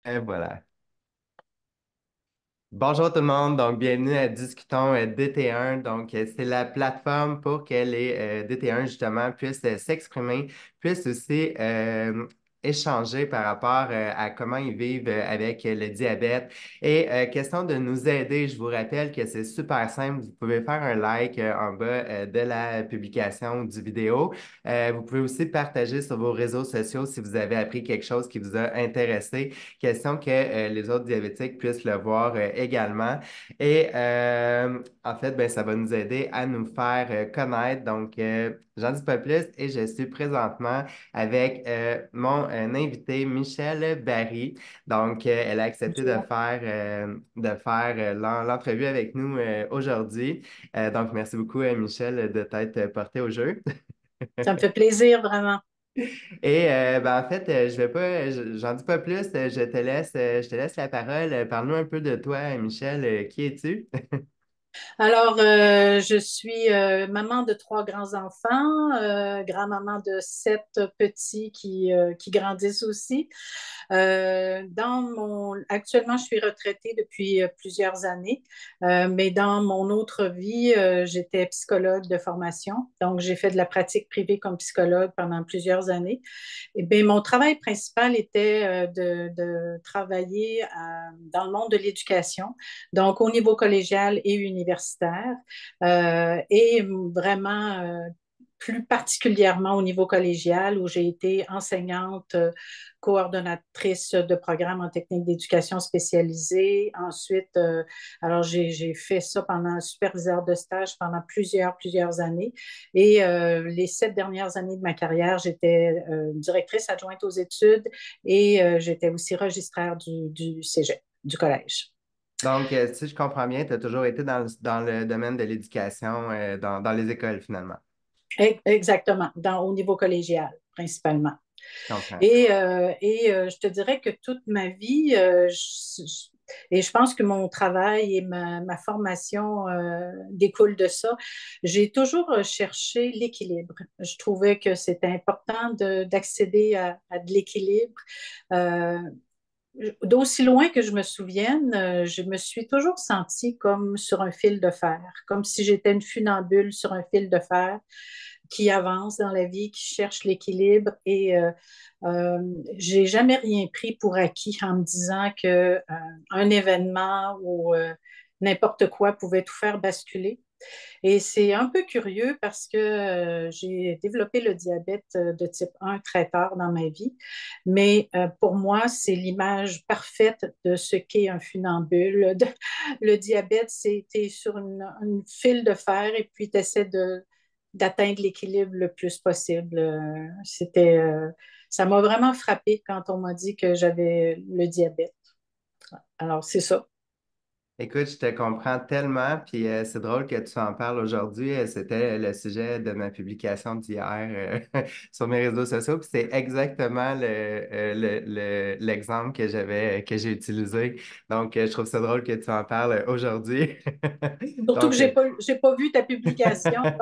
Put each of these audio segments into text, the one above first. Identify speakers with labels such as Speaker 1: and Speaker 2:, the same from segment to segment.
Speaker 1: Et voilà. Bonjour tout le monde, donc bienvenue à Discutons DT1. C'est la plateforme pour que les DT1 justement puissent s'exprimer, puissent aussi échanger par rapport à comment ils vivent avec le diabète. Et question de nous aider, je vous rappelle que c'est super simple. Vous pouvez faire un like en bas de la publication du vidéo. Vous pouvez aussi partager sur vos réseaux sociaux si vous avez appris quelque chose qui vous a intéressé. Question que les autres diabétiques puissent le voir également. Et en fait, ben, ça va nous aider à nous faire connaître. J'en dis pas plus et je suis présentement avec mon invité Michel Barry. Elle a accepté
Speaker 2: Bonjour.
Speaker 1: de faire l'entrevue avec nous aujourd'hui. Merci beaucoup, Michel, de t'être porté au jeu.
Speaker 2: Ça me fait plaisir, vraiment.
Speaker 1: Et en fait, je vais pas, j'en dis pas plus, je te laisse la parole. Parle-nous un peu de toi, Michel. Qui es-tu?
Speaker 2: Alors, je suis maman de trois grands-enfants, grand-maman de sept petits qui grandissent aussi. Actuellement, je suis retraitée depuis plusieurs années, mais dans mon autre vie, j'étais psychologue de formation. Donc, j'ai fait de la pratique privée comme psychologue pendant plusieurs années. Et bien, mon travail principal était de travailler dans le monde de l'éducation, donc au niveau collégial et universitaire, et vraiment plus particulièrement au niveau collégial où j'ai été enseignante, coordonnatrice de programmes en technique d'éducation spécialisée. Ensuite, alors j'ai fait ça pendant superviseur de stage pendant plusieurs années. Et les 7 dernières années de ma carrière, j'étais directrice adjointe aux études et j'étais aussi registraire du cégep, du collège.
Speaker 1: Si je comprends bien, tu as toujours été dans le domaine de l'éducation, dans les écoles finalement.
Speaker 2: Exactement, au niveau collégial principalement.
Speaker 1: Je comprends.
Speaker 2: Et je te dirais que toute ma vie, et je pense que mon travail et ma formation découlent de ça, j'ai toujours cherché l'équilibre. Je trouvais que c'était important d'accéder à de l'équilibre. Euh, D'aussi loin que je me souvienne, je me suis toujours sentie comme sur un fil de fer, comme si j'étais une funambule sur un fil de fer qui avance dans la vie, qui cherche l'équilibre. Et j'ai jamais rien pris pour acquis en me disant que un événement ou n'importe quoi pouvait tout faire basculer. Et c'est un peu curieux parce que j'ai développé le diabète de type 1 très tard dans ma vie, mais pour moi, c'est l'image parfaite de ce qu'est un funambule. Le diabète, c'était sur une file de fer et puis tu essaies d'atteindre l'équilibre le plus possible. Ça m'a vraiment frappé quand on m'a dit que j'avais le diabète. Alors, c'est ça.
Speaker 1: Écoute, je te comprends tellement, puis c'est drôle que tu en parles aujourd'hui. C'était le sujet de ma publication d'hier sur mes réseaux sociaux, puis c'est exactement l'exemple que j'ai utilisé. Je trouve ça drôle que tu en parles aujourd'hui.
Speaker 2: Surtout que
Speaker 1: Donc, euh,
Speaker 2: j'ai pas vu ta publication. Donc,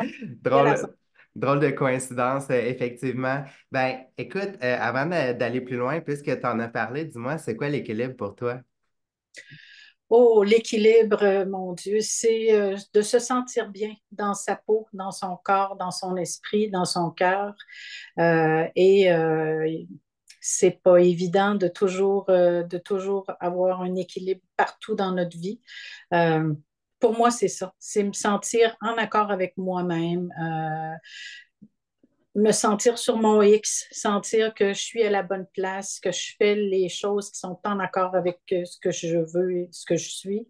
Speaker 2: quelle affaire.
Speaker 1: drôle, drôle de coïncidence, effectivement. Ben, écoute, avant d'aller plus loin, puisque tu en as parlé, dis-moi, c'est quoi l'équilibre pour toi?
Speaker 2: Oh, l'équilibre, mon Dieu, c'est de se sentir bien dans sa peau, dans son corps, dans son esprit, dans son cœur. Et c'est pas évident de toujours avoir un équilibre partout dans notre vie. Euh, pour moi, c'est ça. C'est me sentir en accord avec moi-même, me sentir sur mon X, sentir que je suis à la bonne place, que je fais les choses qui sont en accord avec ce que je veux et ce que je suis.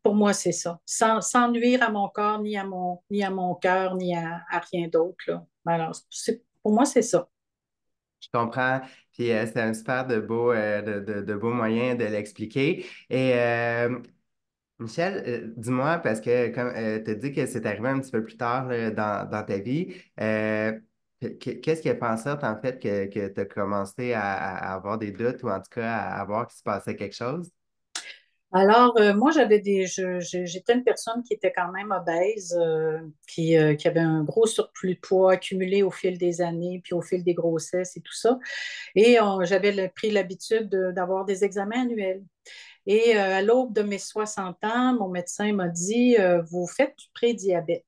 Speaker 2: Pour moi, c'est ça. Sans nuire à mon corps, ni à mon cœur, ni à rien d'autre, là. Alors, pour moi, c'est ça.
Speaker 1: Je comprends. Puis c'est un super de beau moyen de l'expliquer. Et Michel, dis-moi, parce que comme tu as dit que c'est arrivé un petit peu plus tard là, dans ta vie, qu'est-ce qui a fait en sorte en fait que tu as commencé à avoir des doutes ou en tout cas à voir qu'il se passait quelque chose?
Speaker 2: Alors, moi, j'étais une personne qui était quand même obèse, qui avait un gros surplus de poids accumulé au fil des années, puis au fil des grossesses et tout ça. Et j'avais pris l'habitude d'avoir des examens annuels. Et à l'aube de mes 60 ans, mon médecin m'a dit, vous faites du prédiabète.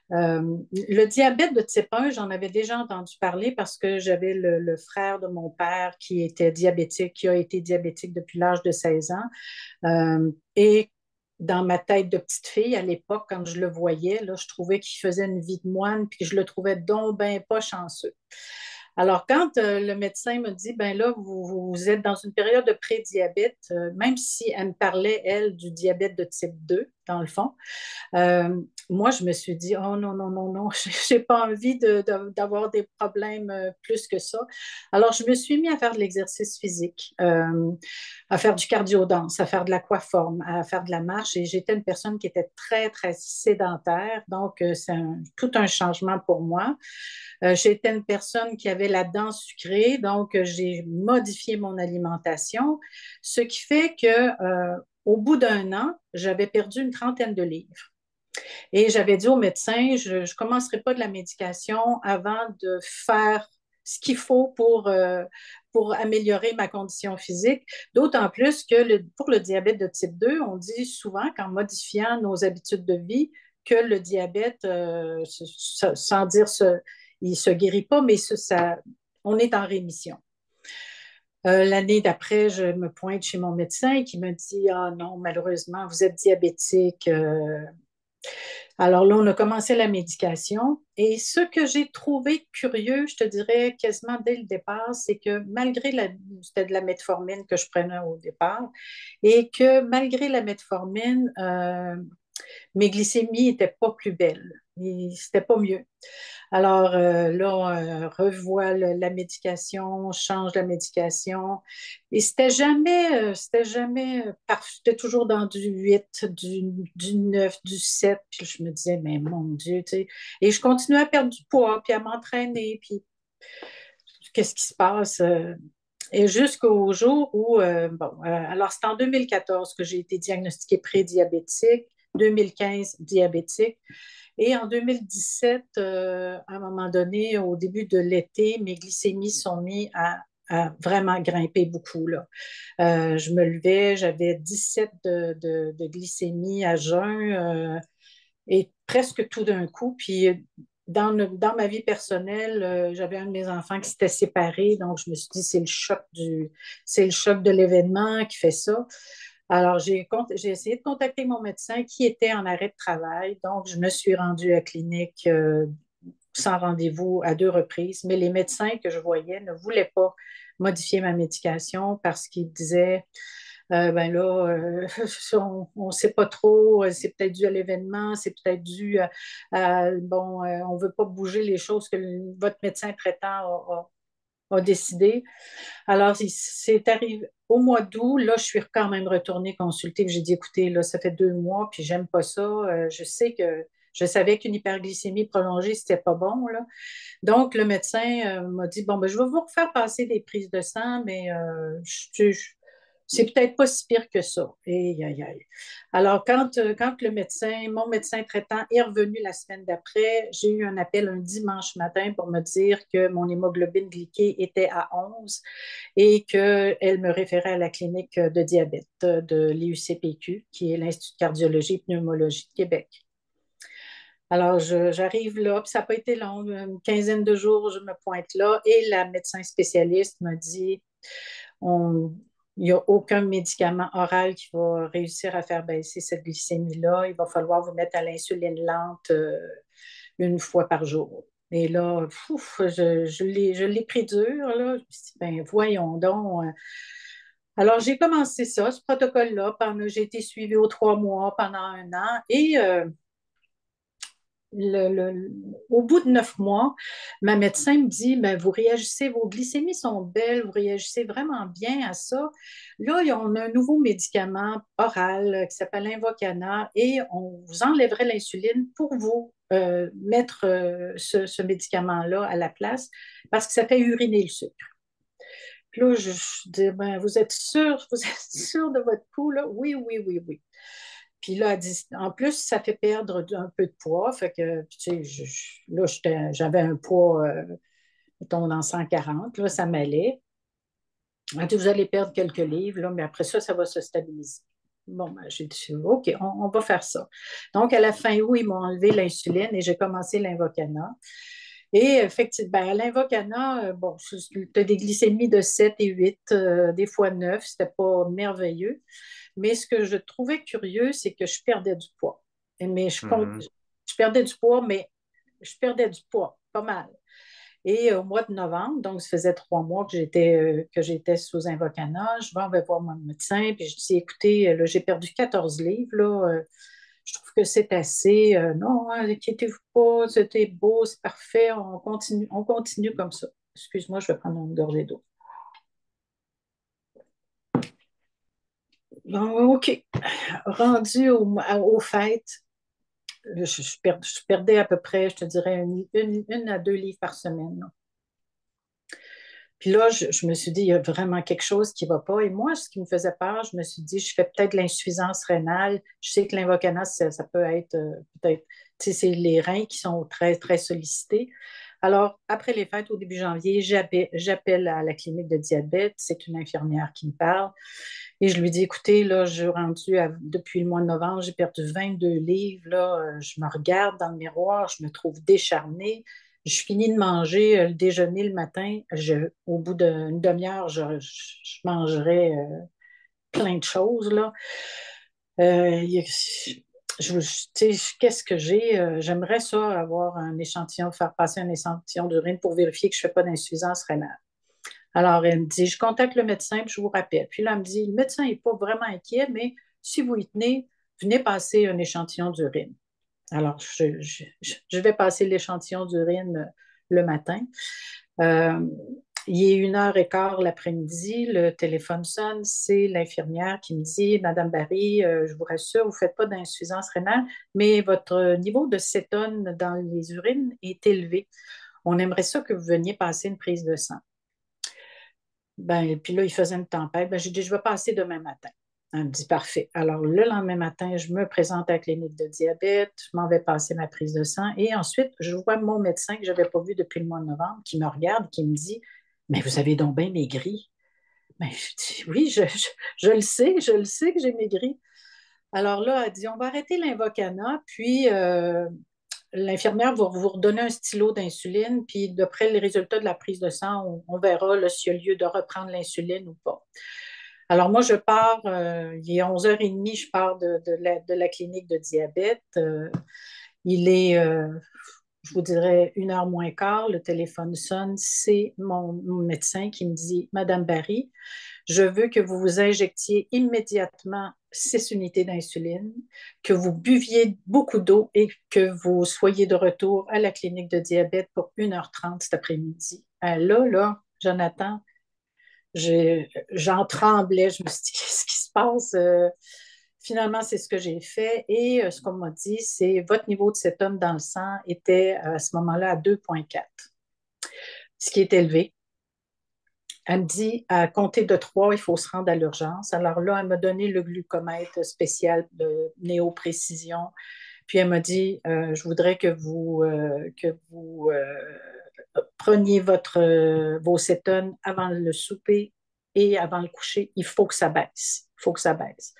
Speaker 2: Le diabète de type 1, j'en avais déjà entendu parler parce que j'avais le frère de mon père qui était diabétique, qui a été diabétique depuis l'âge de 16 ans. Et dans ma tête de petite fille, à l'époque, quand je le voyais, là, je trouvais qu'il faisait une vie de moine, puis je le trouvais donc ben pas chanceux. Alors, quand le médecin me dit, ben là, vous êtes dans une période de prédiabète, même si elle me parlait, elle, du diabète de type 2, dans le fond, moi, je me suis dit, oh non, non, non, non, j'ai pas envie d'avoir des problèmes plus que ça. Alors, je me suis mis à faire de l'exercice physique, à faire du cardio-danse, à faire de l'aquaforme, à faire de la marche. Et j'étais une personne qui était très, très sédentaire. Donc, tout un changement pour moi. J'étais une personne qui avait la dent sucrée. Donc, j'ai modifié mon alimentation, ce qui fait que au bout d'un an, j'avais perdu une trentaine de livres. Et j'avais dit au médecin, je ne commencerai pas de la médication avant de faire ce qu'il faut pour améliorer ma condition physique. D'autant plus que pour le diabète de type 2, on dit souvent qu'en modifiant nos habitudes de vie, que le diabète, sans dire il ne se guérit pas, mais on est en rémission. L'année d'après, je me pointe chez mon médecin qui me dit, ah non, malheureusement, vous êtes diabétique. Alors là, on a commencé la médication. Et ce que j'ai trouvé curieux, je te dirais quasiment dès le départ, c'est que c'était de la metformine que je prenais au départ, et que malgré la metformine, mes glycémies n'étaient pas plus belles. C'était pas mieux. Alors là, on revoit la médication, on change la médication. Et c'était jamais parfait. J'étais toujours dans du 8, du 9, du 7. Puis je me disais, mais mon Dieu, tu sais. Et je continuais à perdre du poids, puis à m'entraîner, puis qu'est-ce qui se passe? Et jusqu'au jour où, alors c'est en 2014 que j'ai été diagnostiquée prédiabétique, 2015 diabétique. Et en 2017, à un moment donné, au début de l'été, mes glycémies sont mises à vraiment grimper beaucoup, là. Je me levais, j'avais 17 de glycémie à jeun et presque tout d'un coup. Puis dans ma vie personnelle, j'avais un de mes enfants qui s'était séparé, donc je me suis dit, c'est le choc de l'événement qui fait ça. Alors, j'ai essayé de contacter mon médecin qui était en arrêt de travail. Donc, je me suis rendue à la clinique sans rendez-vous à 2 reprises. Mais les médecins que je voyais ne voulaient pas modifier ma médication parce qu'ils disaient, ben là, on ne sait pas trop, c'est peut-être dû à l'événement, c'est peut-être dû bon, on ne veut pas bouger les choses que votre médecin traitant a décidé. Alors, c'est arrivé au mois d'août. Là, je suis quand même retournée consulter. J'ai dit, écoutez, là, ça fait 2 mois, puis j'aime pas ça. Je savais qu'une hyperglycémie prolongée, c'était pas bon, là. Donc, le médecin m'a dit, bon, ben, je vais vous refaire passer des prises de sang, mais c'est peut-être pas si pire que ça. Aïe, aïe, aïe. Alors, quand mon médecin traitant est revenu la semaine d'après, j'ai eu un appel un dimanche matin pour me dire que mon hémoglobine glyquée était à 11 et qu'elle me référait à la clinique de diabète de l'IUCPQ, qui est l'Institut de cardiologie et pneumologie de Québec. Alors, j'arrive là, puis ça n'a pas été long, une quinzaine de jours, je me pointe là, et la médecin spécialiste me dit, on, il n'y a aucun médicament oral qui va réussir à faire baisser cette glycémie-là. Il va falloir vous mettre à l'insuline lente 1 fois par jour. Et là, je l'ai pris dur, là. Je me suis dit, ben voyons donc. Alors, j'ai commencé ça, ce protocole-là. J'ai été suivie aux 3 mois pendant un an. Et au bout de 9 mois, ma médecin me dit, ben, vous réagissez, vos glycémies sont belles, vous réagissez vraiment bien à ça. Là, on a un nouveau médicament oral qui s'appelle Invokana et on vous enlèverait l'insuline pour vous mettre ce médicament-là à la place parce que ça fait uriner le sucre. Puis là, je dis, ben, vous êtes sûr de votre pouls, là? Oui, oui, oui, oui. Puis là, elle dit, en plus, ça fait perdre un peu de poids. Fait que, tu sais, là, j'avais un poids, mettons, dans 140, là, ça m'allait. Elle dit, vous allez perdre quelques livres, là, mais après ça, ça va se stabiliser. Bon, ben, j'ai dit, OK, on va faire ça. Donc, à la fin août, ils m'ont enlevé l'insuline et j'ai commencé l'Invocana. Et effectivement, ben, à l'Invocana, bon, tu as des glycémies de 7 et 8, des fois 9, c'était pas merveilleux. Mais ce que je trouvais curieux, c'est que je perdais du poids. Mais
Speaker 1: Mhm.
Speaker 2: je perdais du poids, mais je perdais du poids, pas mal. Et au mois de novembre, donc ça faisait 3 mois que j'étais sous Invocana, je vais en voir mon médecin, puis je dis, écoutez, là, j'ai perdu 14 livres, là, je trouve que c'est assez. Non, hein, inquiétez-vous pas, c'était beau, c'est parfait, on continue comme ça. Excuse-moi, je vais prendre une gorgée d'eau. Bon, OK. Rendu aux fêtes, je perdais à peu près, je te dirais, une à 2 livres par semaine, là. Puis là, je me suis dit, il y a vraiment quelque chose qui ne va pas. Et moi, ce qui me faisait peur, je me suis dit, je fais peut-être de l'insuffisance rénale. Je sais que l'invocana, ça peut être peut-être, tu sais, c'est les reins qui sont très, très sollicités. Alors, après les fêtes, au début janvier, j'appelle à la clinique de diabète. C'est une infirmière qui me parle. Et je lui dis, écoutez, là, depuis le mois de novembre, j'ai perdu 22 livres. Là, je me regarde dans le miroir, je me trouve décharnée. Je finis de manger le déjeuner le matin. Au bout d'une demi-heure, je mangerai plein de choses, là. Qu'est-ce que j'ai? J'aimerais ça avoir un échantillon, faire passer un échantillon d'urine pour vérifier que je ne fais pas d'insuffisance rénale. Alors, elle me dit, je contacte le médecin, puis je vous rappelle. Puis là, elle me dit, le médecin n'est pas vraiment inquiet, mais si vous y tenez, venez passer un échantillon d'urine. Alors, je vais passer l'échantillon d'urine le matin. Euh, il est 1h15 l'après-midi, le téléphone sonne, c'est l'infirmière qui me dit, Madame Barry, je vous rassure, vous ne faites pas d'insuffisance rénale, mais votre niveau de cétone dans les urines est élevé. On aimerait ça que vous veniez passer une prise de sang. Ben, puis là, il faisait une tempête. Ben, j'ai dit, je vais passer demain matin. Elle me dit, parfait. Alors, le lendemain matin, je me présente à la clinique de diabète, je m'en vais passer ma prise de sang et ensuite, je vois mon médecin que je n'avais pas vu depuis le mois de novembre qui me regarde, qui me dit, mais vous avez donc bien maigri. Ben, je dis, oui, je le sais que j'ai maigri. Alors là, elle dit, on va arrêter l'invocana, puis l'infirmière va vous redonner un stylo d'insuline, puis d'après les résultats de la prise de sang, on verra là, s'il y a lieu de reprendre l'insuline ou pas. Alors moi, je pars, il est 11h30, je pars de la clinique de diabète. Il est, je vous dirais, 1h moins quart, le téléphone sonne, c'est mon médecin qui me dit, Madame Barry, je veux que vous vous injectiez immédiatement 6 unités d'insuline, que vous buviez beaucoup d'eau et que vous soyez de retour à la clinique de diabète pour 1h30 cet après-midi. Là, Jonathan, j'en tremblais. Je me suis dit, qu'est-ce qui se passe? Finalement, c'est ce que j'ai fait. Et ce qu'on m'a dit, c'est votre niveau de cétone dans le sang était à ce moment-là à 2,4, ce qui est élevé. Elle me dit, à compter de 3, il faut se rendre à l'urgence. Alors là, elle m'a donné le glucomètre spécial de néo-précision. Puis elle m'a dit, je voudrais que vous preniez vos cétones avant le souper et avant le coucher. Il faut que ça baisse. Il faut que ça baisse.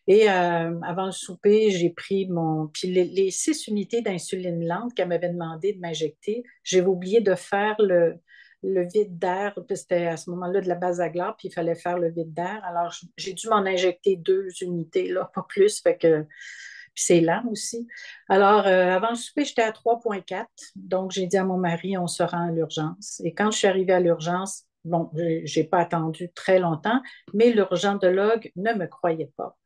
Speaker 2: Et avant le souper, j'ai pris Puis les 6 unités d'insuline lente qu'elle m'avait demandé de m'injecter, j'ai oublié de faire le vide d'air, c'était à ce moment-là de la base à glace, puis il fallait faire le vide d'air. Alors, j'ai dû m'en injecter 2 unités, là, pas plus, fait que puis c'est lent aussi. Alors, avant le souper, j'étais à 3,4. Donc, j'ai dit à mon mari, on se rend à l'urgence. Et quand je suis arrivée à l'urgence, bon, j'ai pas attendu très longtemps, mais l'urgentologue ne me croyait pas.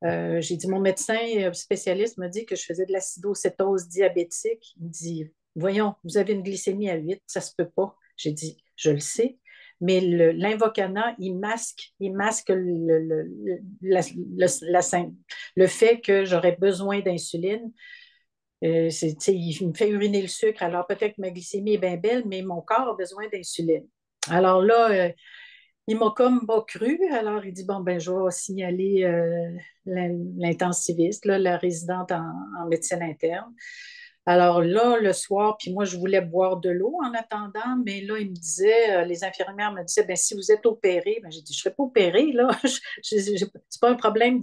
Speaker 2: J'ai dit, mon médecin spécialiste m'a dit que je faisais de l'acidocétose diabétique. Il me dit, voyons, vous avez une glycémie à 8, ça se peut pas. J'ai dit, je le sais, mais l'invocana, il masque le fait que j'aurais besoin d'insuline. Il me fait uriner le sucre, alors peut-être que ma glycémie est bien belle, mais mon corps a besoin d'insuline. Alors là, il m'a comme pas cru. Alors, il dit, bon, ben, je vais signaler l'intensiviste, là, la résidente en médecine interne. Alors là, le soir, puis moi, je voulais boire de l'eau en attendant, mais là, il me disait, les infirmières me disaient, ben, si vous êtes opéré, ben, j'ai dit, je ne serai pas opérée, là. C'est pas un problème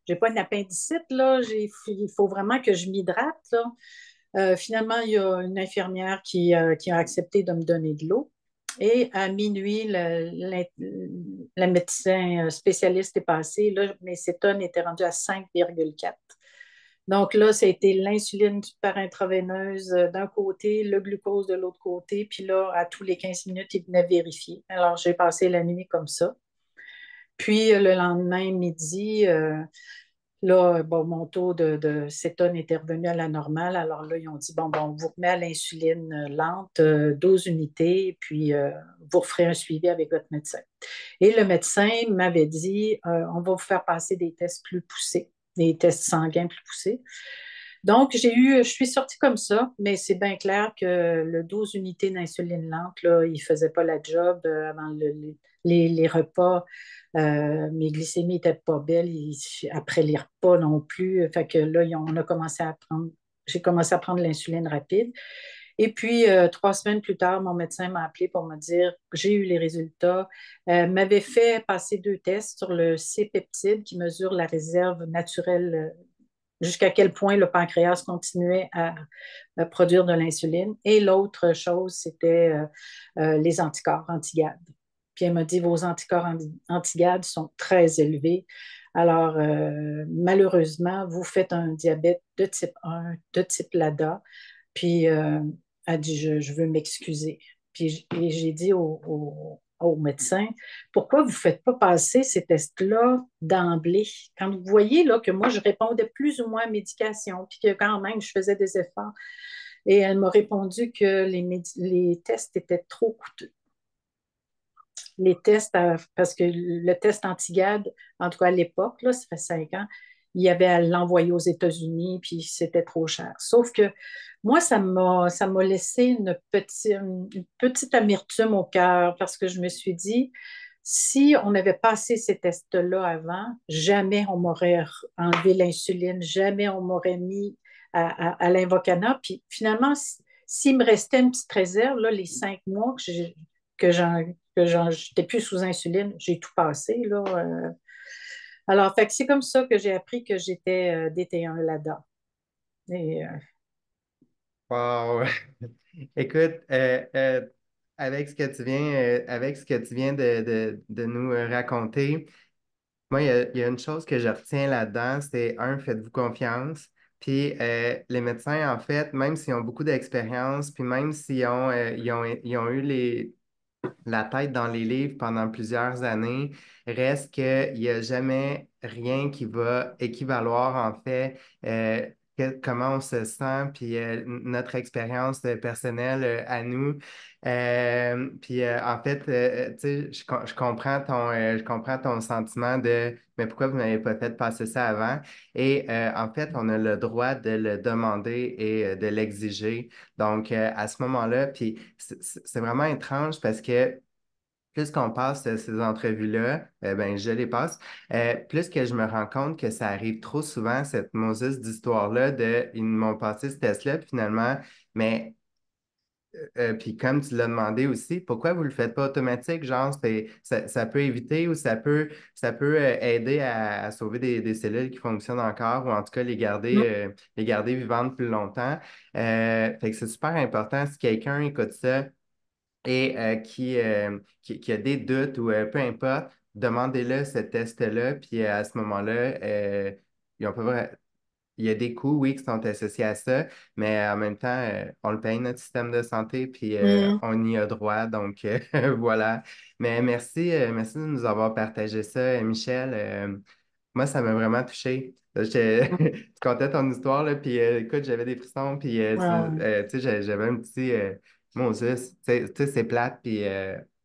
Speaker 2: j'ai pas une appendicite, là. Il faut vraiment que je m'hydrate, là. Finalement, il y a une infirmière qui a accepté de me donner de l'eau. Et à minuit, le médecin spécialiste est passé. Là, mes cétones étaient rendues à 5,4. Donc là, ça a été l'insuline par intraveineuse d'un côté, le glucose de l'autre côté. Puis là, à tous les 15 minutes, il venait vérifier. Alors, j'ai passé la nuit comme ça. Puis le lendemain, midi, là, bon, mon taux de cétone était revenu à la normale. Alors là, ils ont dit, bon, on vous remet à l'insuline lente, 12 unités, puis vous referez un suivi avec votre médecin. Et le médecin m'avait dit, on va vous faire passer des tests plus poussés, des tests sanguins plus poussés. Donc, je suis sortie comme ça, mais c'est bien clair que le 12 unités d'insuline lente, là, il ne faisait pas la job avant les repas. Mes glycémies n'étaient pas belles après les repas non plus. Fait que là, on a commencé à prendre, j'ai commencé à prendre l'insuline rapide. Et puis, 3 semaines plus tard, mon médecin m'a appelé pour me dire que j'ai eu les résultats. M'avait fait passer 2 tests sur le C-peptide qui mesure la réserve naturelle, jusqu'à quel point le pancréas continuait à produire de l'insuline. Et l'autre chose, c'était les anticorps anti-GAD. Puis elle m'a dit, vos anticorps anti-GAD sont très élevés. Alors, malheureusement, vous faites un diabète de type 1, de type LADA. Puis, elle dit, je veux m'excuser. Puis, et j'ai dit au médecin, pourquoi vous ne faites pas passer ces tests-là d'emblée? Quand vous voyez là, que moi, je répondais plus ou moins à médication, puis que quand même, je faisais des efforts. Et elle m'a répondu que les tests étaient trop coûteux. Les tests, parce que le test anti-GAD, en tout cas à l'époque, là, ça fait 5 ans, il y avait à l'envoyer aux États-Unis, puis c'était trop cher. Sauf que moi, ça m'a laissé une petite amertume au cœur parce que je me suis dit, si on avait passé ces tests-là avant, jamais on m'aurait enlevé l'insuline, jamais on m'aurait mis à l'Invocana. Puis finalement, s'il me restait une petite réserve, là, les 5 mois que j'étais plus sous insuline, j'ai tout passé, là. Alors, fait que c'est comme ça que j'ai appris que j'étais DT1 là-dedans. Et,
Speaker 1: Wow! Écoute, avec ce que tu viens de nous raconter, moi, il y a une chose que je retiens là-dedans, c'est un, faites-vous confiance. Puis les médecins, en fait, même s'ils ont beaucoup d'expérience, puis même s'ils ont eu la tête dans les livres pendant plusieurs années, reste qu'il n'y a jamais rien qui va équivaloir en fait comment on se sent, puis notre expérience personnelle à nous. Puis en fait, tu sais, je comprends ton sentiment de mais pourquoi vous n'avez pas fait passer ça avant? Et en fait, on a le droit de le demander et de l'exiger. Donc, à ce moment-là, puis c'est vraiment étrange parce que plus qu'on passe ces entrevues-là, ben, je les passe, plus que je me rends compte que ça arrive trop souvent, cette Moses d'histoire-là de ils m'ont passé ce test-là, puis finalement, mais puis comme tu l'as demandé aussi, pourquoi vous ne le faites pas automatique? Genre, ça peut éviter ou ça peut aider à sauver des cellules qui fonctionnent encore ou en tout cas les garder vivantes plus longtemps. Fait que c'est super important. Si quelqu'un écoute ça, et qui a des doutes ou peu importe, demandez-le ce test-là, puis à ce moment-là, ils ont pas il y a des coûts, oui, qui sont associés à ça, mais en même temps, on le paye, notre système de santé, puis
Speaker 2: hum,
Speaker 1: on y a droit, donc voilà. Mais merci de nous avoir partagé ça, Michel. Moi, ça m'a vraiment touché. Tu contais ton histoire, là, puis écoute, j'avais des frissons, puis tu sais, j'avais un petit Moses, tu sais, c'est plate, puis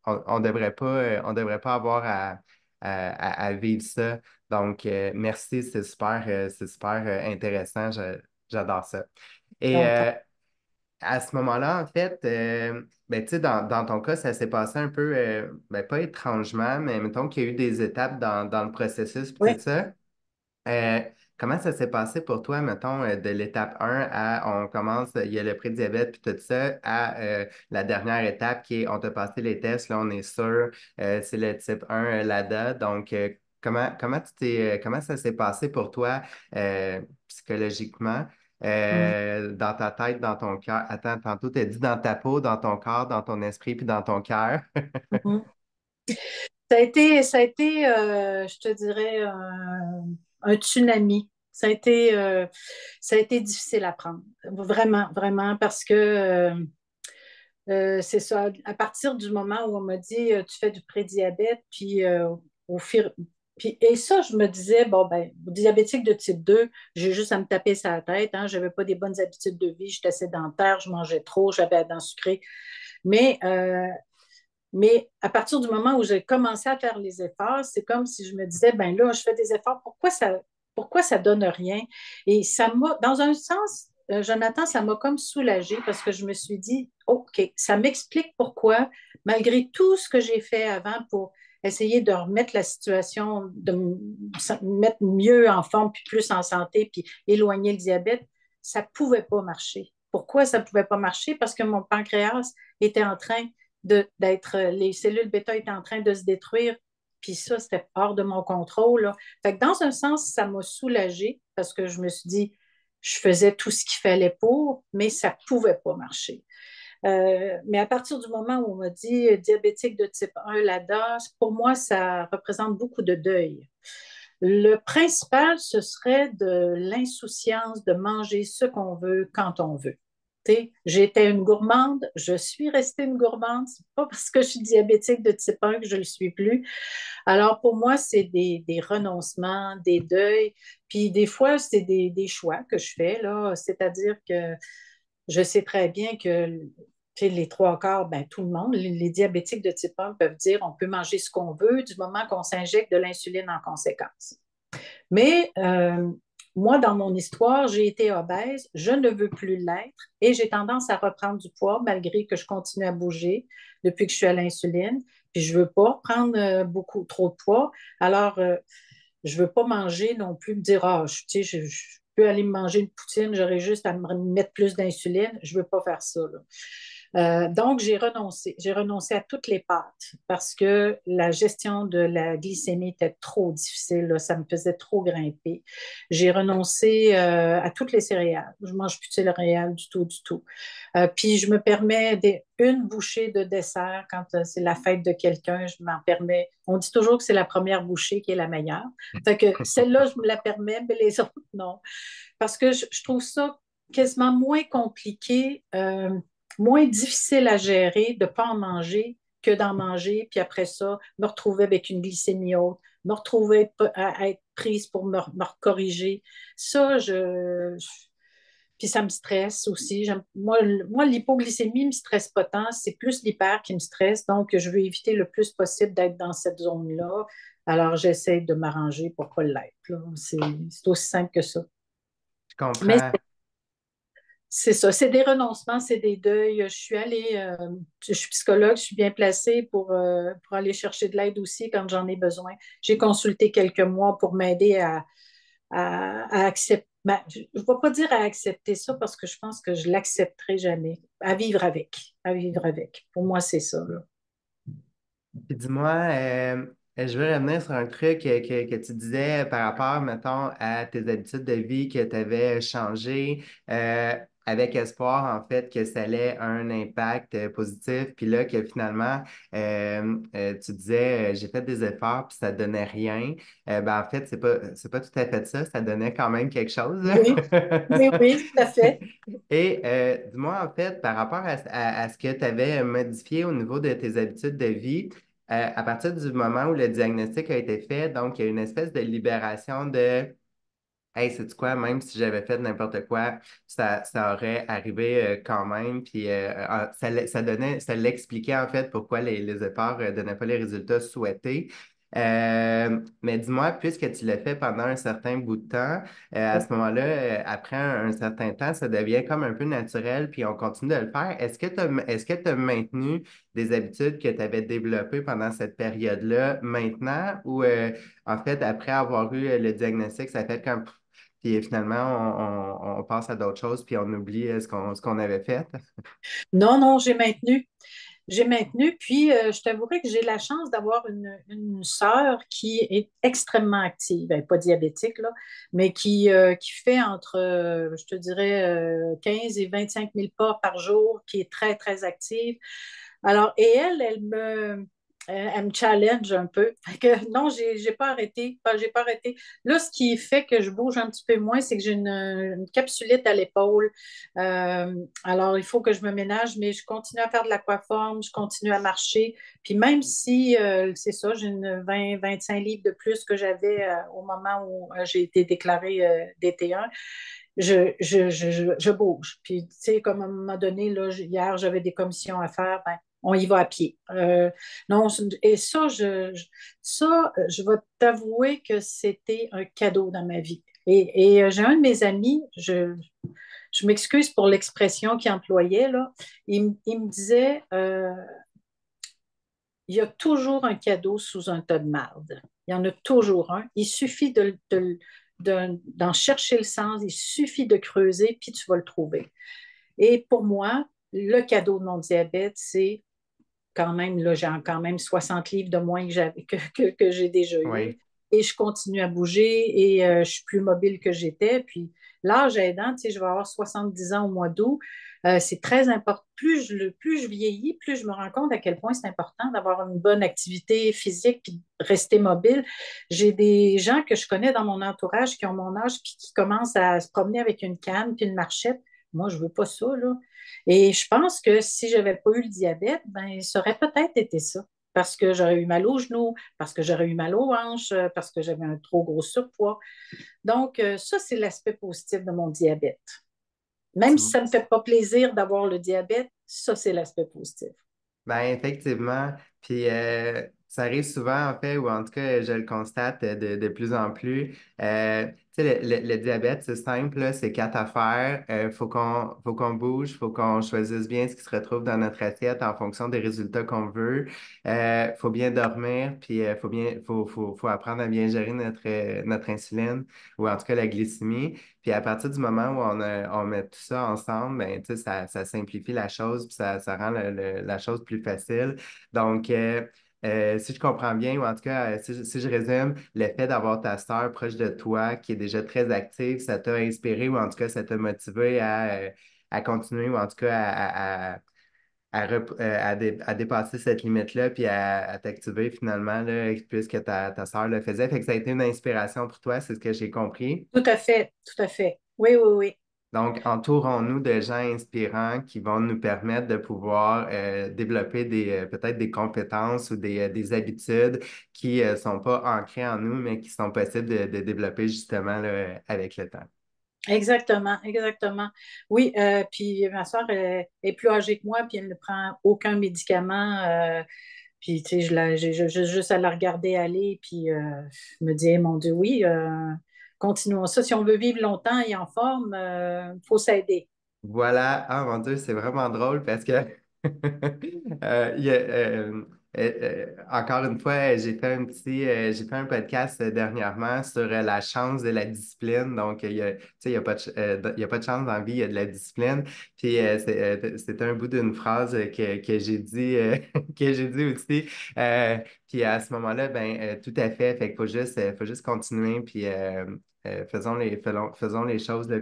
Speaker 1: on devrait pas avoir à vivre ça. Donc, merci, c'est super intéressant. J'adore ça. Et
Speaker 2: Content.
Speaker 1: à ce moment-là, en fait, ben, tu sais, dans ton cas, ça s'est passé un peu, ben, pas étrangement, mais mettons qu'il y a eu des étapes dans le processus, puis tout
Speaker 2: Oui.
Speaker 1: ça. Euh, Comment ça s'est passé pour toi, mettons, de l'étape 1 à on commence, il y a le prédiabète puis tout ça, à la dernière étape qui est on t'a passé les tests, là, on est sûr, c'est le type 1 LADA. Donc, comment ça s'est passé pour toi psychologiquement,
Speaker 2: Mm.
Speaker 1: dans ta tête, dans ton cœur? Attends, tantôt, tu as dit dans ta peau, dans ton corps, dans ton esprit puis dans ton cœur.
Speaker 2: Mhm. Ça a été, je te dirais, un tsunami. Ça a été difficile à prendre, vraiment, vraiment, parce que c'est ça. À partir du moment où on m'a dit tu fais du prédiabète, puis au fur, et ça, je me disais, bon, ben, diabétique de type 2, j'ai juste à me taper sur la tête. Hein, je n'avais pas des bonnes habitudes de vie, j'étais sédentaire, je mangeais trop, j'avais la dent sucrée. Mais mais à partir du moment où j'ai commencé à faire les efforts, c'est comme si je me disais, ben là, je fais des efforts, pourquoi ça donne rien? Et ça m'a, dans un sens, Jonathan, ça m'a comme soulagée parce que je me suis dit, OK, ça m'explique pourquoi, malgré tout ce que j'ai fait avant pour essayer de remettre la situation, de me mettre mieux en forme, puis plus en santé, puis éloigner le diabète, ça ne pouvait pas marcher. Pourquoi ça ne pouvait pas marcher? Parce que mon pancréas était en train d'être, les cellules bêta étaient en train de se détruire, puis ça, c'était hors de mon contrôle. Là. Fait que dans un sens, ça m'a soulagée parce que je me suis dit, je faisais tout ce qu'il fallait pour, mais ça ne pouvait pas marcher. Mais à partir du moment où on m'a dit diabétique de type 1, l'ADA, pour moi, ça représente beaucoup de deuil. Le principal, ce serait de l'insouciance de manger ce qu'on veut quand on veut. J'étais une gourmande, je suis restée une gourmande. C'est pas parce que je suis diabétique de type 1 que je ne le suis plus. Alors, pour moi, c'est des renoncements, des deuils. Puis, des fois, c'est des choix que je fais, là. C'est-à-dire que je sais très bien que les trois quarts, ben, tout le monde, les diabétiques de type 1 peuvent dire on peut manger ce qu'on veut du moment qu'on s'injecte de l'insuline en conséquence. Mais moi, dans mon histoire, j'ai été obèse, je ne veux plus l'être et j'ai tendance à reprendre du poids malgré que je continue à bouger depuis que je suis à l'insuline. Puis je ne veux pas prendre beaucoup trop de poids. Alors, je ne veux pas manger non plus, me dire, ah, je peux aller me manger une poutine, j'aurais juste à me mettre plus d'insuline. Je ne veux pas faire ça. Là. Donc, j'ai renoncé. J'ai renoncé à toutes les pâtes parce que la gestion de la glycémie était trop difficile. Là, ça me faisait trop grimper. J'ai renoncé à toutes les céréales. Je ne mange plus de céréales du tout, du tout. Puis, je me permets une bouchée de dessert quand c'est la fête de quelqu'un. Je m'en permets. On dit toujours que c'est la première bouchée qui est la meilleure. Fait que celle-là, je me la permets, mais les autres, non. Parce que je trouve ça quasiment moins compliqué, moins difficile à gérer de ne pas en manger que d'en manger, puis après ça, me retrouver avec une glycémie haute, me retrouver à être prise pour me corriger. Ça, puis ça me stresse aussi. Moi, l'hypoglycémie ne me stresse pas tant, c'est plus l'hyper qui me stresse, donc je veux éviter le plus possible d'être dans cette zone-là. Alors, j'essaie de m'arranger pour ne pas l'être. C'est aussi simple que ça.
Speaker 1: Je
Speaker 2: Mais
Speaker 1: comprends.
Speaker 2: c'est ça, c'est des renoncements, c'est des deuils. Je suis allée, je suis psychologue, je suis bien placée pour aller chercher de l'aide aussi quand j'en ai besoin. J'ai consulté quelques mois pour m'aider à accepter. Ben, je ne vais pas dire à accepter ça parce que je pense que je l'accepterai jamais. À vivre avec. À vivre avec. Pour moi, c'est ça. Là.
Speaker 1: Puis dis-moi, je veux revenir sur un truc que tu disais par rapport, mettons, à tes habitudes de vie que tu avais changé avec espoir, en fait, que ça allait un impact positif. Puis là, que finalement, tu disais, j'ai fait des efforts, puis ça donnait rien. Ben, en fait, c'est pas tout à fait ça. Ça donnait quand même quelque chose.
Speaker 2: Oui, oui, oui, tout à fait.
Speaker 1: Et dis-moi, en fait, par rapport à ce que tu avais modifié au niveau de tes habitudes de vie, à partir du moment où le diagnostic a été fait, donc il y a une espèce de libération de hey, sais-tu quoi, même si j'avais fait n'importe quoi, ça aurait arrivé quand même. Puis ça l'expliquait en fait pourquoi les efforts ne donnaient pas les résultats souhaités. Mais dis-moi, puisque tu l'as fait pendant un certain bout de temps, à ce moment-là, après un certain temps, ça devient comme un peu naturel, puis on continue de le faire. Est-ce que tu as maintenu des habitudes que tu avais développées pendant cette période-là maintenant, ou en fait, après avoir eu le diagnostic, ça fait comme, puis finalement, on passe à d'autres choses, puis on oublie ce qu'on avait fait?
Speaker 2: Non, non, j'ai maintenu. J'ai maintenu, puis je t'avouerai que j'ai la chance d'avoir une sœur qui est extrêmement active, ben, pas diabétique, là, mais qui fait entre, je te dirais, 15 et 25 000 pas par jour, qui est très, très active. Alors, et elle me challenge un peu. Fait que non, j'ai pas arrêté. J'ai pas arrêté. Là, ce qui fait que je bouge un petit peu moins, c'est que j'ai une capsulite à l'épaule. Alors, il faut que je me ménage, mais je continue à faire de l'aquaforme, je continue à marcher. Puis même si, c'est ça, j'ai une 20-25 livres de plus que j'avais au moment où j'ai été déclarée DT1, je bouge. Puis, tu sais, comme à un moment donné, là, hier, j'avais des commissions à faire, ben, on y va à pied. Non, et ça, je vais t'avouer que c'était un cadeau dans ma vie. Et j'ai un de mes amis, je m'excuse pour l'expression qu'il employait, là. Il me disait, il y a toujours un cadeau sous un tas de marde. Il y en a toujours un. Il suffit d'en chercher le sens, il suffit de creuser, puis tu vas le trouver. Et pour moi, le cadeau de mon diabète, c'est quand même, là, j'ai quand même 60 livres de moins que j'ai déjà eu.
Speaker 1: Oui.
Speaker 2: Et je continue à bouger et je suis plus mobile que j'étais. Puis l'âge aidant, tu sais, je vais avoir 70 ans au mois d'août. C'est très important. Plus je vieillis, plus je me rends compte à quel point c'est important d'avoir une bonne activité physique puis de rester mobile. J'ai des gens que je connais dans mon entourage qui ont mon âge puis qui commencent à se promener avec une canne puis une marchette. Moi, je veux pas ça, là. Et je pense que si je n'avais pas eu le diabète, ben, ça aurait peut-être été ça. Parce que j'aurais eu mal aux genoux, parce que j'aurais eu mal aux hanches, parce que j'avais un trop gros surpoids. Donc, ça, c'est l'aspect positif de mon diabète. Même si ça ne me fait pas plaisir d'avoir le diabète, ça, c'est l'aspect positif.
Speaker 1: Ben, effectivement. Puis ça arrive souvent, en fait, ou en tout cas, je le constate de plus en plus. Tu sais, le diabète, c'est simple, là, c'est quatre affaires. Faut qu'on bouge, faut qu'on choisisse bien ce qui se retrouve dans notre assiette en fonction des résultats qu'on veut. Faut bien dormir, puis faut apprendre à bien gérer notre insuline, ou en tout cas la glycémie. Puis à partir du moment où on met tout ça ensemble, ben, tu sais, ça simplifie la chose, puis ça rend la chose plus facile. Donc, si je comprends bien, ou en tout cas, si je résume, le fait d'avoir ta sœur proche de toi, qui est déjà très active, ça t'a inspiré, ou en tout cas, ça t'a motivé à continuer, ou en tout cas, à dépasser cette limite-là, puis à t'activer finalement, là, puisque ta sœur le faisait. Fait que ça a été une inspiration pour toi, c'est ce que j'ai compris.
Speaker 2: Tout à fait, tout à fait. Oui, oui, oui.
Speaker 1: Donc, entourons-nous de gens inspirants qui vont nous permettre de pouvoir développer peut-être des compétences ou des habitudes qui ne sont pas ancrées en nous, mais qui sont possibles de développer justement là, avec le temps.
Speaker 2: Exactement, exactement. Oui, puis ma soeur est plus âgée que moi, puis elle ne prend aucun médicament. Puis, tu sais, j'ai juste à la regarder aller, puis je me dis, mon Dieu, oui, continuons ça. Si on veut vivre longtemps et en forme, il faut s'aider.
Speaker 1: Voilà, ah mon Dieu, c'est vraiment drôle parce que encore une fois, j'ai fait un podcast dernièrement sur la chance de la discipline. Donc, tu sais, il n'y a pas il y a pas de chance dans la vie, il y a de la discipline. Puis, c'est un bout d'une phrase que j'ai dit, que j'ai dit aussi. Euh, Puis à ce moment-là, ben, tout à fait. Fait qu'il faut juste continuer. Puis, faisons les choses là,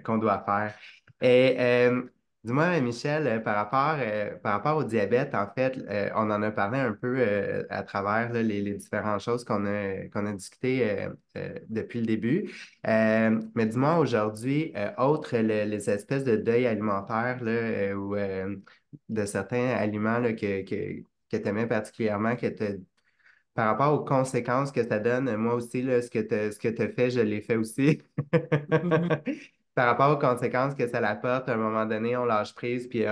Speaker 1: qu'on doit faire. Et dis-moi, Michel, par rapport au diabète, en fait, on en a parlé un peu à travers là, les différentes choses qu'on a discutées depuis le début. Mais dis-moi aujourd'hui, outre les espèces de deuil alimentaire là, ou de certains aliments là, que tu aimais particulièrement, par rapport aux conséquences que ça donne, moi aussi, là, ce que tu fait, je l'ai fait aussi.
Speaker 2: Mhm.
Speaker 1: Par rapport aux conséquences que ça apporte, à un moment donné, on lâche prise, puis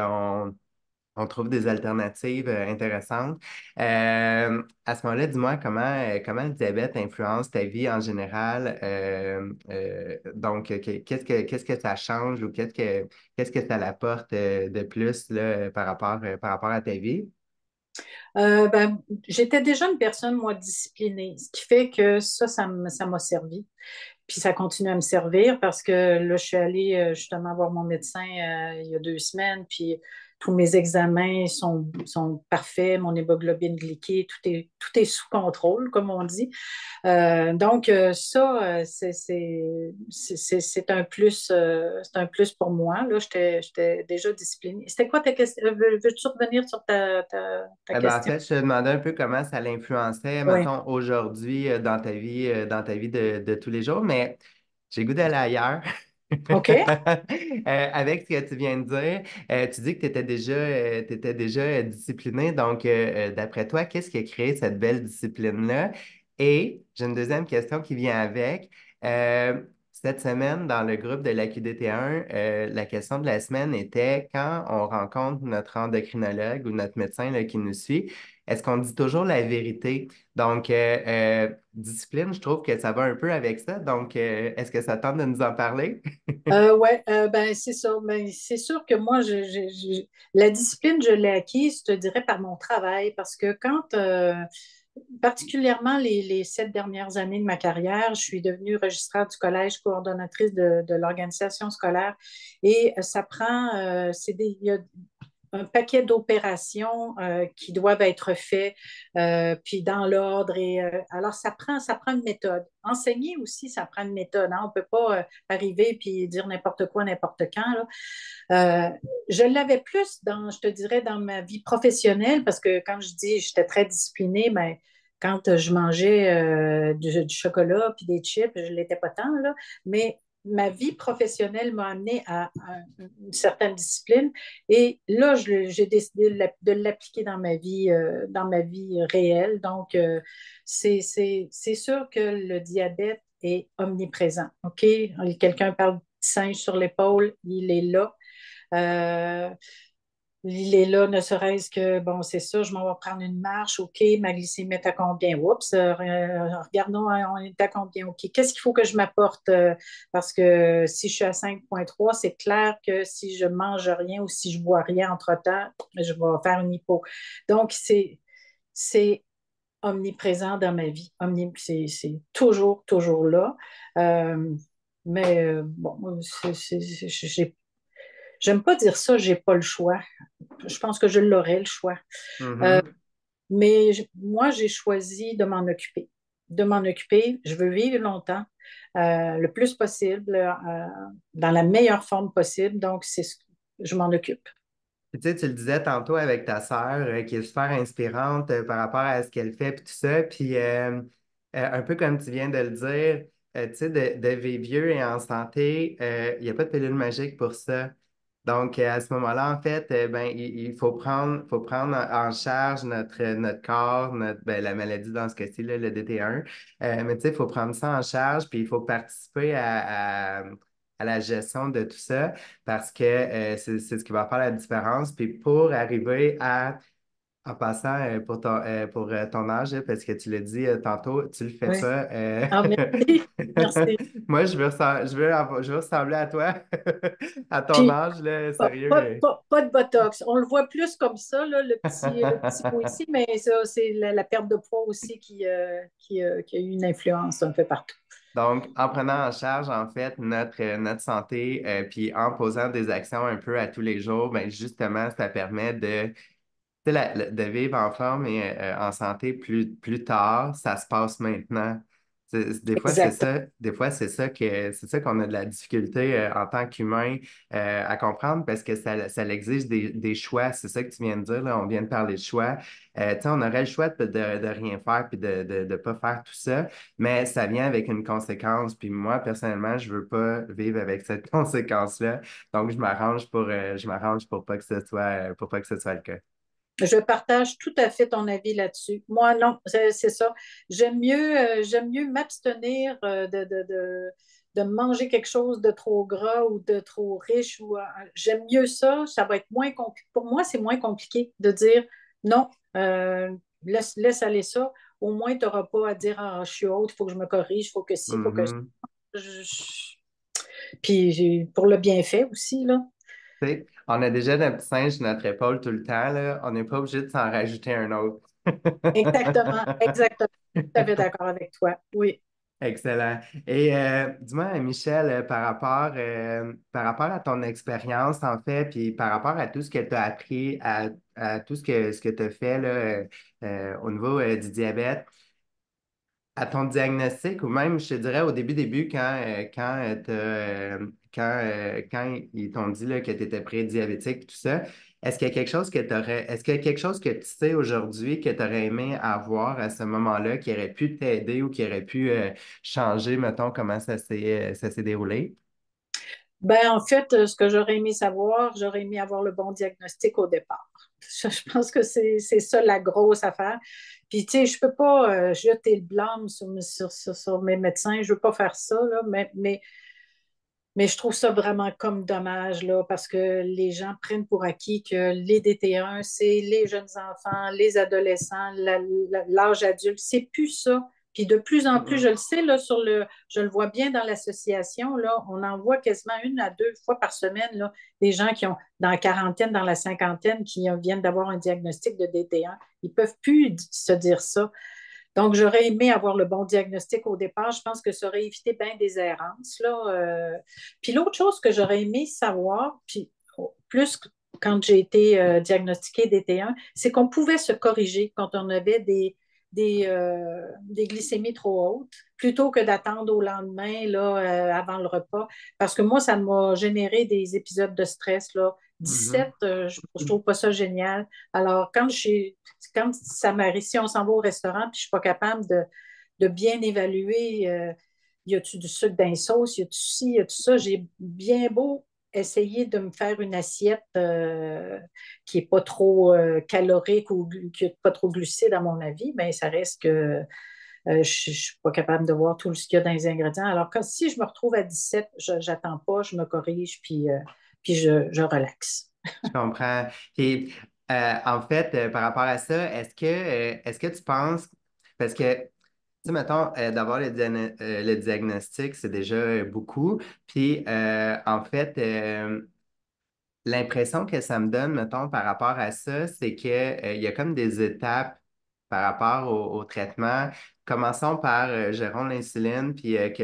Speaker 1: on trouve des alternatives intéressantes. À ce moment-là, dis-moi comment le diabète influence ta vie en général. Donc, qu'est-ce que ça change ou qu'est-ce que ça l'apporte de plus là, par rapport à ta vie?
Speaker 2: Ben, j'étais déjà une personne, moi, disciplinée, ce qui fait que ça m'a servi. Puis ça continue à me servir parce que là, je suis allée justement voir mon médecin il y a 2 semaines, puis tous mes examens sont parfaits, mon hémoglobine glyquée, tout est sous contrôle, comme on dit. Ça, c'est c'est un plus pour moi. Là, j'étais déjà disciplinée. C'était quoi ta question? Veux-tu revenir sur ta
Speaker 1: Eh ben, en
Speaker 2: question?
Speaker 1: fait, je te demandais un peu comment ça l'influençait,
Speaker 2: Oui.
Speaker 1: mettons, aujourd'hui dans ta vie de tous les jours, mais j'ai le goût d'aller ailleurs.
Speaker 2: OK.
Speaker 1: Avec ce que tu viens de dire, tu dis que t'étais déjà discipliné. Donc, d'après toi, qu'est-ce qui a créé cette belle discipline-là? Et j'ai une deuxième question qui vient avec. Cette semaine, dans le groupe de la l'AQDT1, la question de la semaine était quand on rencontre notre endocrinologue ou notre médecin là, qui nous suit, est-ce qu'on dit toujours la vérité? Donc, discipline, je trouve que ça va un peu avec ça. Donc, est-ce que ça tente de nous en parler?
Speaker 2: Ouais, ben c'est ça. Ben, c'est sûr que moi, la discipline, je l'ai acquise, je te dirais, par mon travail, parce que particulièrement les 7 dernières années de ma carrière, je suis devenue registraire du collège, coordonnatrice de l'organisation scolaire, et ça prend, il y a un paquet d'opérations qui doivent être faites, puis dans l'ordre. Alors, ça prend une méthode. Enseigner aussi, ça prend une méthode. Hein. On ne peut pas arriver puis dire n'importe quoi, n'importe quand. Là. Je l'avais plus je te dirais, dans ma vie professionnelle, parce que quand je dis j'étais très disciplinée, mais quand je mangeais du chocolat puis des chips, je ne l'étais pas tant, là. Mais ma vie professionnelle m'a amené à une certaine discipline. Et là, j'ai décidé de l'appliquer dans ma vie réelle. Donc, c'est sûr que le diabète est omniprésent. OK? Quelqu'un parle de singe sur l'épaule, il est là. Euh, il est là, ne serait-ce que, bon, c'est ça, je m'en vais prendre une marche, OK, ma glycémie est à combien? Oups, regardons, hein, on est à combien? OK, qu'est-ce qu'il faut que je m'apporte? Parce que si je suis à 5,3, c'est clair que si je mange rien ou si je bois rien entre-temps, je vais faire une hypo. Donc, c'est omniprésent dans ma vie. C'est toujours, toujours là. Euh, bon, j'aime pas dire ça, j'ai pas le choix. Je pense que je l'aurais, le choix. Euh,
Speaker 1: Mhm.
Speaker 2: Moi, j'ai choisi de m'en occuper. De m'en occuper, je veux vivre longtemps, le plus possible, dans la meilleure forme possible. Donc, je m'en occupe.
Speaker 1: Puis, tu sais, tu le disais tantôt avec ta sœur, qui est super inspirante par rapport à ce qu'elle fait, puis tout ça. Puis, un peu comme tu viens de le dire, tu sais, de vivre vieux et en santé, il n'y a pas de pilule magique pour ça. Donc, à ce moment-là, en fait, ben, il faut prendre en charge notre corps, ben, la maladie dans ce cas-ci, là, le DT1. Mais tu sais, il faut prendre ça en charge, puis il faut participer à la gestion de tout ça parce que c'est ce qui va faire la différence. Puis pour arriver en passant pour ton âge, parce que tu l'as dit tantôt, tu le fais
Speaker 2: Oui.
Speaker 1: pas.
Speaker 2: Ah, merci. Merci.
Speaker 1: Moi, je veux ressembler à toi, à ton
Speaker 2: Puis,
Speaker 1: âge, là, sérieux.
Speaker 2: pas de botox. On le voit plus comme ça, là, le petit bout ici, mais ça, c'est la perte de poids aussi qui a eu une influence un peu partout.
Speaker 1: Donc, en prenant en charge, en fait, notre santé, puis en posant des actions un peu à tous les jours, ben justement, ça permet de sais, de vivre en forme et en santé plus tard, ça se passe maintenant. Des fois, c'est
Speaker 2: Exact.
Speaker 1: ça, des fois, c'est ça qu'on a de la difficulté en tant qu'humain à comprendre parce que ça exige des choix. C'est ça que tu viens de dire, là, on vient de parler de choix. Tu sais, on aurait le choix de rien faire puis de pas faire tout ça, mais ça vient avec une conséquence. Puis moi, personnellement, je veux pas vivre avec cette conséquence-là. Donc, je m'arrange pour pas que ce soit, pour pas que ce soit le cas.
Speaker 2: Je partage tout à fait ton avis là-dessus. Moi, non, c'est ça. J'aime mieux m'abstenir de manger quelque chose de trop gras ou de trop riche. J'aime mieux ça. Ça va être moins compliqué. Pour moi, c'est moins compliqué de dire non, laisse aller ça. Au moins, tu n'auras pas à dire ah, je suis haute, il faut que je me corrige, il faut que ci, il faut que ça.
Speaker 1: Mhm.
Speaker 2: Puis pour le bienfait aussi, là.
Speaker 1: Tu sais, on a déjà notre singe sur notre épaule tout le temps, là. On n'est pas obligé de s'en rajouter un autre.
Speaker 2: Exactement, exactement. Tout à fait d'accord avec toi. Oui.
Speaker 1: Excellent. Et dis-moi, Michel, par rapport à ton expérience, en fait, puis par rapport à tout ce que tu as appris, à tout ce que tu as fait là, au niveau du diabète, à ton diagnostic ou même, je te dirais, au début, quand ils t'ont dit là, que tu étais prédiabétique, tout ça, est-ce qu'il y a quelque chose que tu sais aujourd'hui que tu aurais aimé avoir à ce moment-là qui aurait pu t'aider ou qui aurait pu changer, mettons, comment ça s'est déroulé?
Speaker 2: Ben, en fait, ce que j'aurais aimé savoir, j'aurais aimé avoir le bon diagnostic au départ. Je pense que c'est ça la grosse affaire. Puis, tu sais, je peux pas jeter le blâme sur mes médecins. Je veux pas faire ça, là, mais je trouve ça vraiment comme dommage, là, parce que les gens prennent pour acquis que les DT1, c'est les jeunes enfants, les adolescents, l'âge adulte. C'est plus ça. Puis de plus en plus, je
Speaker 1: Mhm.
Speaker 2: le sais, là, je le vois bien dans l'association, là, on en voit quasiment 1 à 2 fois par semaine, là, des gens qui ont dans la quarantaine, dans la cinquantaine, qui viennent d'avoir un diagnostic de DT1. Ils ne peuvent plus se dire ça. Donc, j'aurais aimé avoir le bon diagnostic au départ. Je pense que ça aurait évité bien des errances, là. Puis l'autre chose que j'aurais aimé savoir, puis plus quand j'ai été diagnostiquée DT1, c'est qu'on pouvait se corriger quand on avait des glycémies trop hautes, plutôt que d'attendre au lendemain, là, avant le repas. Parce que moi, ça m'a généré des épisodes de stress, là. 17,
Speaker 1: Mhm.
Speaker 2: je trouve pas ça génial. Alors, quand ça m'arrive, si on s'en va au restaurant, puis je suis pas capable de bien évaluer, y a-tu du sucre dans les sauces, y a-tu ci, y a-tu ça, j'ai bien beau essayer de me faire une assiette qui n'est pas trop calorique ou qui n'a pas trop glucides, à mon avis, mais ça reste que je ne suis pas capable de voir tout ce qu'il y a dans les ingrédients. Alors, si je me retrouve à 17, je n'attends pas, je me corrige, puis je relaxe.
Speaker 1: Je comprends. Et en fait, par rapport à ça, est-ce que tu penses, parce que, tu sais, mettons, d'avoir le diagnostic, c'est déjà beaucoup. Puis, en fait, l'impression que ça me donne, mettons, par rapport à ça, c'est que, il y a comme des étapes par rapport au traitement. Commençons par gérons l'insuline, puis que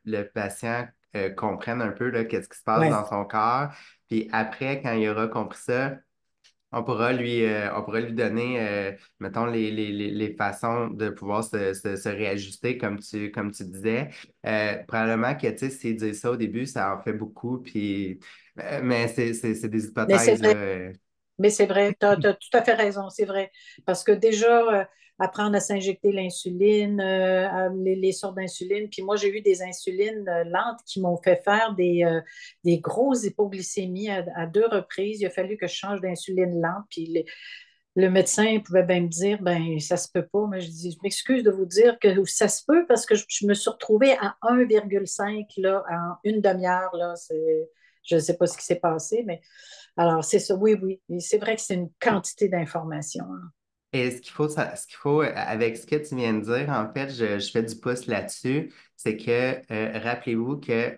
Speaker 1: le patient comprenne un peu là, qu'est-ce qui se passe
Speaker 2: Ouais.
Speaker 1: dans son corps. Puis après, quand il aura compris ça, on pourra lui donner, mettons, les façons de pouvoir se réajuster, comme tu disais. Probablement que, tu sais, s'il dit ça au début, ça en fait beaucoup, puis, mais c'est des
Speaker 2: Mais c'est
Speaker 1: hypothèses, là.
Speaker 2: vrai. Mais c'est vrai, tu as tout à fait raison, c'est vrai. Parce que déjà, apprendre à s'injecter l'insuline, les sortes d'insuline, puis moi, j'ai eu des insulines lentes qui m'ont fait faire des grosses hypoglycémies à 2 reprises. Il a fallu que je change d'insuline lente, puis le médecin pouvait bien me dire, ben ça se peut pas. Mais je dis, je m'excuse de vous dire que ça se peut parce que je me suis retrouvée à 1,5 là, en une demi-heure. Là, je ne sais pas ce qui s'est passé, mais alors c'est ça, oui, oui. Et c'est vrai que c'est une quantité d'informations, hein.
Speaker 1: Et ce qu'il faut, avec ce que tu viens de dire, en fait, je fais du pouce là-dessus, c'est que, rappelez-vous que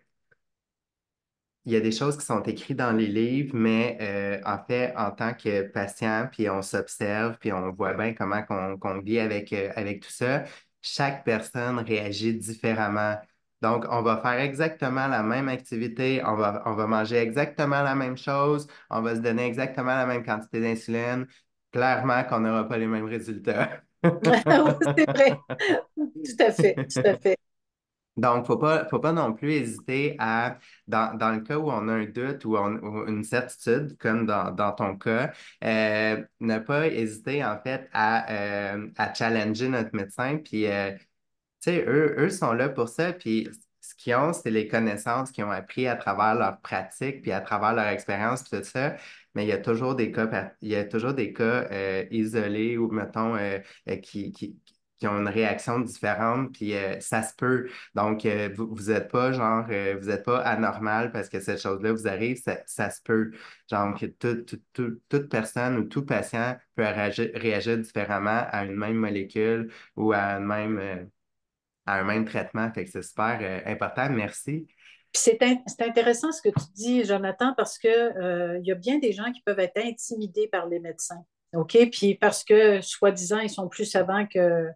Speaker 1: il y a des choses qui sont écrites dans les livres, mais en fait, en tant que patient, puis on s'observe, puis on voit bien comment qu'on vit avec tout ça, chaque personne réagit différemment. Donc, on va faire exactement la même activité, on va manger exactement la même chose, on va se donner exactement la même quantité d'insuline. Clairement qu'on n'aura pas les mêmes résultats.
Speaker 2: Oui, c'est vrai, tout à fait, tout à fait.
Speaker 1: Donc, faut pas non plus hésiter dans le cas où on a un doute ou une certitude, comme dans ton cas, ne pas hésiter en fait à challenger notre médecin. Puis, tu sais, eux sont là pour ça. Puis, ce qu'ils ont, c'est les connaissances qu'ils ont appris à travers leur pratique, puis à travers leur expérience, puis tout ça. Mais il y a toujours des cas, il y a toujours des cas isolés ou, mettons, qui qui ont une réaction différente, puis ça se peut. Donc, vous êtes pas genre, vous êtes pas anormal parce que cette chose-là vous arrive, ça se peut. Genre que toute personne ou tout patient peut réagir différemment à une même molécule ou à un même traitement. Fait que c'est super important. Merci.
Speaker 2: Puis c'est intéressant ce que tu dis, Jonathan, parce que il y a bien des gens qui peuvent être intimidés par les médecins. OK? Puis parce que, soi-disant, ils sont plus savants que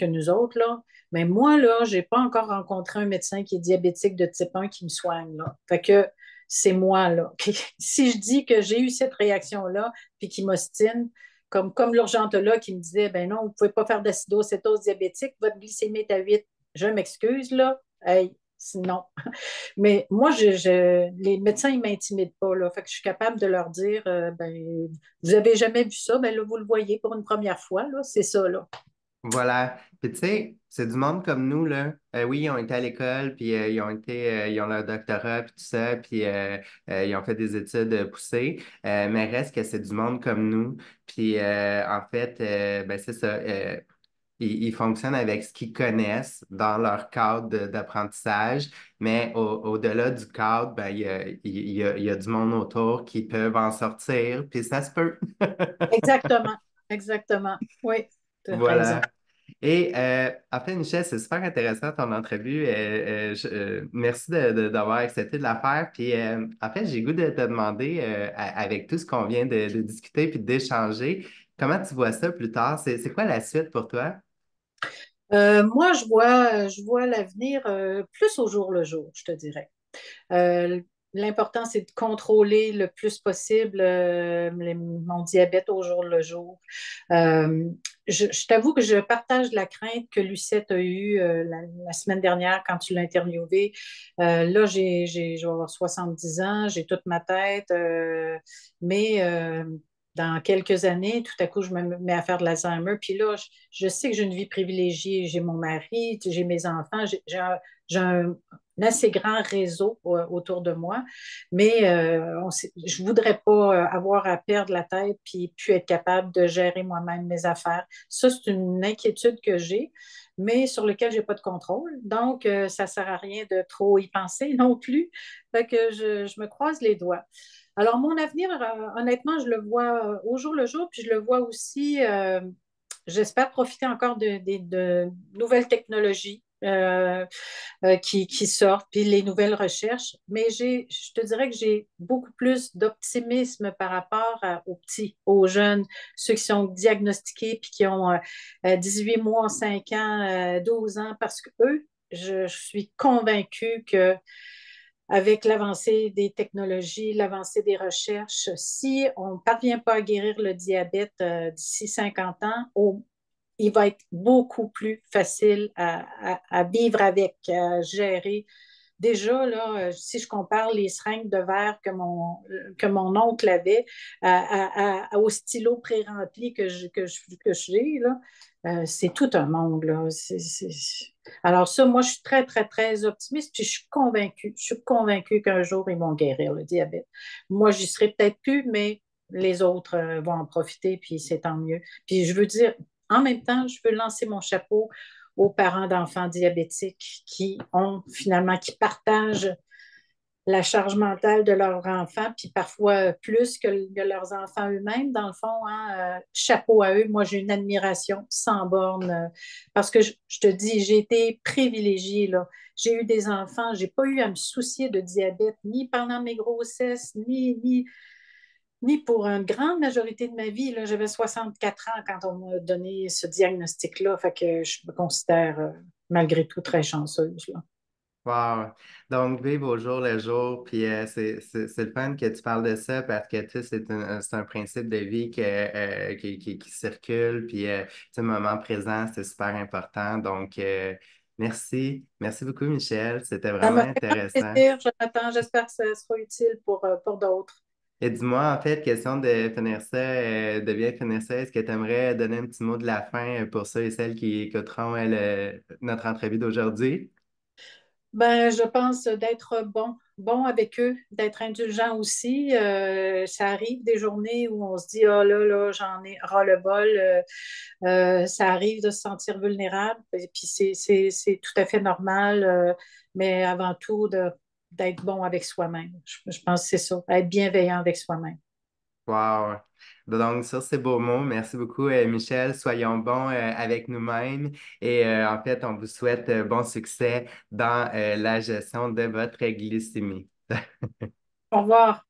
Speaker 2: nous autres, là. Mais moi, là, j'ai pas encore rencontré un médecin qui est diabétique de type 1 qui me soigne, là. Fait que c'est moi, là. Si je dis que j'ai eu cette réaction-là, puis qui m'ostine, comme l'urgentologue qui me disait, ben non, vous pouvez pas faire d'acidocétose diabétique, votre glycémie est à 8. Je m'excuse, là. Hey, non. Mais moi, les médecins, ils ne m'intimident pas, là. Fait que je suis capable de leur dire, ben, vous avez jamais vu ça, ben là, vous le voyez pour une première fois, là. C'est ça, là.
Speaker 1: Voilà. Puis tu sais, c'est du monde comme nous, là. Oui, ils ont été à l'école, puis ils ont leur doctorat, puis tout ça, puis ils ont fait des études poussées, mais reste que c'est du monde comme nous. Puis en fait, ben c'est ça. Ils fonctionnent avec ce qu'ils connaissent dans leur cadre d'apprentissage, mais au-delà du cadre, ben, il y a du monde autour qui peuvent en sortir, puis ça se peut.
Speaker 2: Exactement. Exactement. Oui, tu as raison.
Speaker 1: Voilà. Et en fait, Michel, c'est super intéressant ton entrevue. Merci d'avoir accepté de la faire. Puis en fait, j'ai le goût de te demander, avec tout ce qu'on vient de discuter puis d'échanger, comment tu vois ça plus tard? C'est quoi la suite pour toi?
Speaker 2: Moi, je vois l'avenir plus au jour le jour, je te dirais. Euh, L'important, c'est de contrôler le plus possible mon diabète au jour le jour. Euh, je t'avoue que je partage la crainte que Lucette a eue la semaine dernière quand tu l'as interviewée. Là, je vais avoir 70 ans, j'ai toute ma tête, mais dans quelques années, tout à coup, je me mets à faire de l'Alzheimer. Puis là, je sais que j'ai une vie privilégiée. J'ai mon mari, j'ai mes enfants, j'ai un assez grand réseau autour de moi, mais je ne voudrais pas avoir à perdre la tête puis être capable de gérer moi-même mes affaires. Ça, c'est une inquiétude que j'ai, mais sur laquelle je n'ai pas de contrôle. Donc, ça ne sert à rien de trop y penser non plus. Fait que je me croise les doigts. Alors, mon avenir, honnêtement, je le vois au jour le jour, puis je le vois aussi, j'espère profiter encore de nouvelles technologies. Qui sortent, puis les nouvelles recherches. Mais je te dirais que j'ai beaucoup plus d'optimisme par rapport aux petits, aux jeunes, ceux qui sont diagnostiqués puis qui ont 18 mois, 5 ans, 12 ans, parce que eux, je suis convaincue que avec l'avancée des technologies, l'avancée des recherches, si on ne parvient pas à guérir le diabète d'ici 50 ans, il va être beaucoup plus facile à vivre avec, à gérer. Déjà, là, si je compare les seringues de verre que mon oncle avait au stylo pré-rempli que j'ai, là, c'est tout un monde. Là. Alors ça, moi, je suis très, très, très optimiste, puis je suis convaincue qu'un jour, ils vont guérir le diabète. Moi, j'y serai peut-être plus, mais les autres vont en profiter, puis c'est tant mieux. Puis je veux dire, en même temps, je veux lancer mon chapeau aux parents d'enfants diabétiques qui partagent la charge mentale de leurs enfants, puis parfois plus que leurs enfants eux-mêmes, dans le fond, hein, chapeau à eux. Moi, j'ai une admiration sans borne parce que je te dis, j'ai été privilégiée, là. J'ai eu des enfants, j'ai pas eu à me soucier de diabète, ni pendant mes grossesses, ni pour une grande majorité de ma vie. Là, j'avais 64 ans quand on m'a donné ce diagnostic-là. Fait que je me considère malgré tout très chanceuse. Là.
Speaker 1: Wow. Donc, vivre au jour le jour, puis c'est le fun que tu parles de ça parce que tu sais, c'est un principe de vie qui circule, puis tu sais, le moment présent, c'est super important. Donc, merci. Merci beaucoup, Michel. C'était
Speaker 2: Ça
Speaker 1: vraiment
Speaker 2: m'a fait
Speaker 1: intéressant.
Speaker 2: plaisir, Jonathan. J'espère que ça sera utile pour d'autres.
Speaker 1: Et dis-moi, en fait, question de finir ça, de bien finir ça, est-ce que tu aimerais donner un petit mot de la fin pour ceux et celles qui écouteront notre entrevue d'aujourd'hui?
Speaker 2: Ben, je pense d'être bon. bon avec eux, d'être indulgent aussi. Ça arrive des journées où on se dit, oh là, là, j'en ai ras-le-bol. Ça arrive de se sentir vulnérable. Et puis c'est tout à fait normal, mais avant tout, d'être bon avec soi-même. Je pense que c'est ça, être bienveillant avec soi-même.
Speaker 1: Wow. Donc, sur ces beaux mots, merci beaucoup, Michel. Soyons bons avec nous-mêmes et en fait, on vous souhaite bon succès dans la gestion de votre glycémie.
Speaker 2: Au revoir.